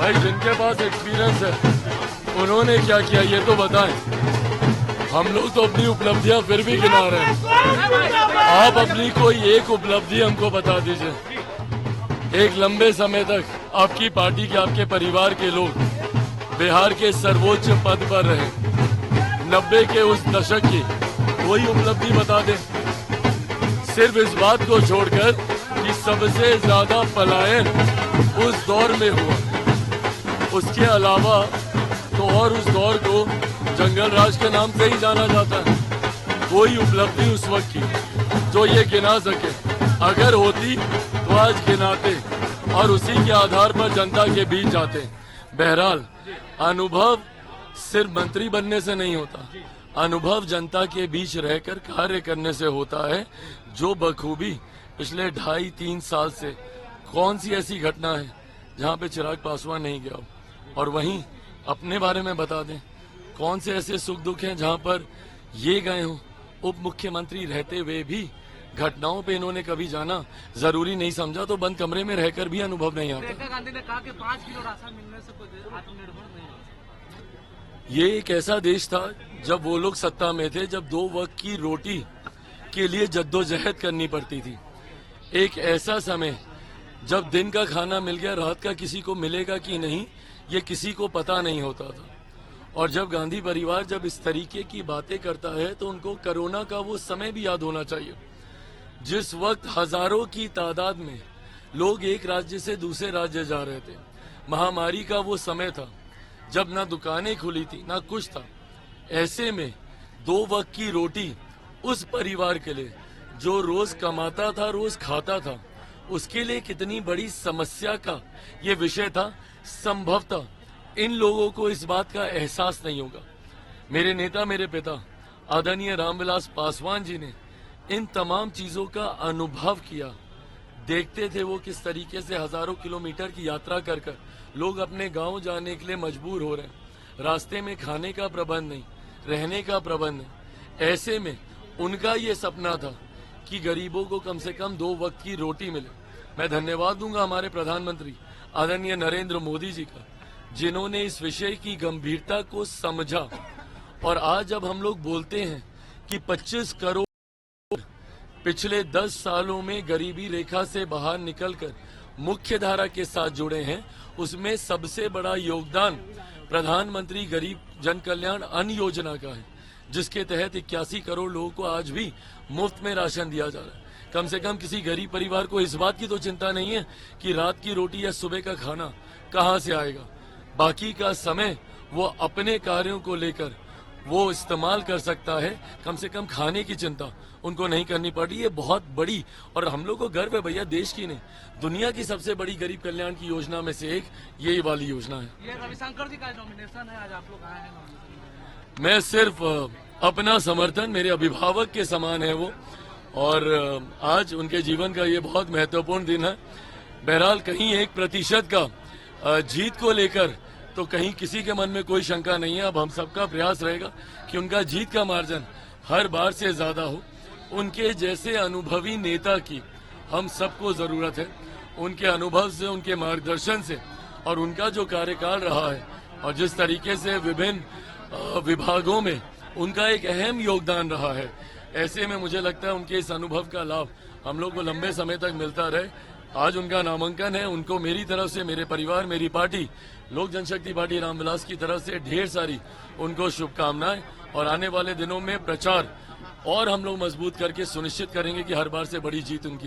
भाई जिनके पास एक्सपीरियंस है उन्होंने क्या किया ये तो बताएं। हम लोग तो अपनी उपलब्धियां फिर भी गिना रहे हैं, आप अपनी कोई एक उपलब्धि हमको बता दीजिए। एक लंबे समय तक आपकी पार्टी के, आपके परिवार के लोग बिहार के सर्वोच्च पद पर रहे, 90 के उस दशक की कोई उपलब्धि बता दें। सिर्फ इस बात को छोड़कर कि सबसे ज्यादा पलायन उस दौर में हुआ, उसके अलावा तो और उस दौर को जंगल राज के नाम से ही जाना जाता है। कोई उपलब्धि उस वक्त की जो ये गिना सके, अगर होती तो आज गिनाते और उसी के आधार पर जनता के बीच जाते। बहरहाल अनुभव सिर्फ मंत्री बनने से नहीं होता, अनुभव जनता के बीच रहकर कार्य करने से होता है, जो बखूबी पिछले 2.5-3 साल से कौन सी ऐसी घटना है जहां पे चिराग पासवान नहीं गया हो। और वहीं अपने बारे में बता दें, कौन से ऐसे सुख दुख हैं जहां पर ये गए हों। उप मुख्यमंत्री रहते हुए भी घटनाओं पे इन्होंने कभी जाना जरूरी नहीं समझा, तो बंद कमरे में रहकर भी अनुभव नहीं आता। प्रियंका गांधी ने कहा कि 5 किलो राशन मिलने से कोई आत्मनिर्भर नहीं हो। ये एक ऐसा देश था जब वो लोग सत्ता में थे, जब 2 वक्त की रोटी के लिए जद्दोजहद करनी पड़ती थी। एक ऐसा समय जब दिन का खाना मिल गया, रात का किसी को मिलेगा कि नहीं ये किसी को पता नहीं होता था। और जब गांधी परिवार जब इस तरीके की बातें करता है तो उनको कोरोना का वो समय भी याद होना चाहिए, जिस वक्त हजारों की तादाद में लोग एक राज्य से दूसरे राज्य जा रहे थे। महामारी का वो समय था जब ना दुकानें खुली थी ना कुछ था। ऐसे में 2 वक्त की रोटी उस परिवार के लिए जो रोज कमाता था, रोज खाता था, उसके लिए कितनी बड़ी समस्या का ये विषय था। संभवतः इन लोगों को इस बात का एहसास नहीं होगा। मेरे नेता, मेरे पिता आदरणीय रामविलास पासवान जी ने इन तमाम चीजों का अनुभव किया। देखते थे वो किस तरीके से हजारों किलोमीटर की यात्रा कर कर लोग अपने गांव जाने के लिए मजबूर हो रहे हैं। रास्ते में खाने का प्रबंध नहीं, रहने का प्रबंध नहीं। ऐसे में उनका ये सपना था कि गरीबों को कम से कम 2 वक्त की रोटी मिले। मैं धन्यवाद दूंगा हमारे प्रधानमंत्री आदरणीय नरेंद्र मोदी जी का, जिन्होंने इस विषय की गंभीरता को समझा। और आज जब हम लोग बोलते हैं कि 25 करोड़ पिछले 10 सालों में गरीबी रेखा से बाहर निकलकर मुख्य धारा के साथ जुड़े हैं, उसमें सबसे बड़ा योगदान प्रधानमंत्री गरीब जन कल्याण अन्न योजना का है, जिसके तहत 81 करोड़ लोगों को आज भी मुफ्त में राशन दिया जा रहा है। कम से कम किसी गरीब परिवार को इस बात की तो चिंता नहीं है कि रात की रोटी या सुबह का खाना कहां से आएगा। बाकी का समय वो अपने कार्यों को लेकर वो इस्तेमाल कर सकता है। कम से कम खाने की चिंता उनको नहीं करनी पड़ी। ये बहुत बड़ी, और हम लोग को गर्व है भैया, देश की नहीं दुनिया की सबसे बड़ी गरीब कल्याण की योजना में से एक यही वाली योजना है। ये रविशंकर जी का नॉमिनेशन है, आज आप लोग आए हैं। मैं सिर्फ अपना समर्थन, मेरे अभिभावक के समान है वो, और आज उनके जीवन का ये बहुत महत्वपूर्ण दिन है। बहरहाल कहीं 1% का जीत को लेकर तो कहीं किसी के मन में कोई शंका नहीं है। अब हम सबका प्रयास रहेगा कि उनका जीत का मार्जिन हर बार से ज्यादा हो। उनके जैसे अनुभवी नेता की हम सबको जरूरत है। उनके अनुभव से, उनके मार्गदर्शन से, और उनका जो कार्यकाल रहा है और जिस तरीके से विभिन्न विभागों में उनका एक अहम योगदान रहा है, ऐसे में मुझे लगता है उनके इस अनुभव का लाभ हम लोग को लंबे समय तक मिलता रहे। आज उनका नामांकन है, उनको मेरी तरफ से, मेरे परिवार, मेरी पार्टी लोक जनशक्ति पार्टी रामविलास की तरफ से ढेर सारी उनको शुभकामनाएं। और आने वाले दिनों में प्रचार और हम लोग मजबूत करके सुनिश्चित करेंगे कि हर बार से बड़ी जीत उनकी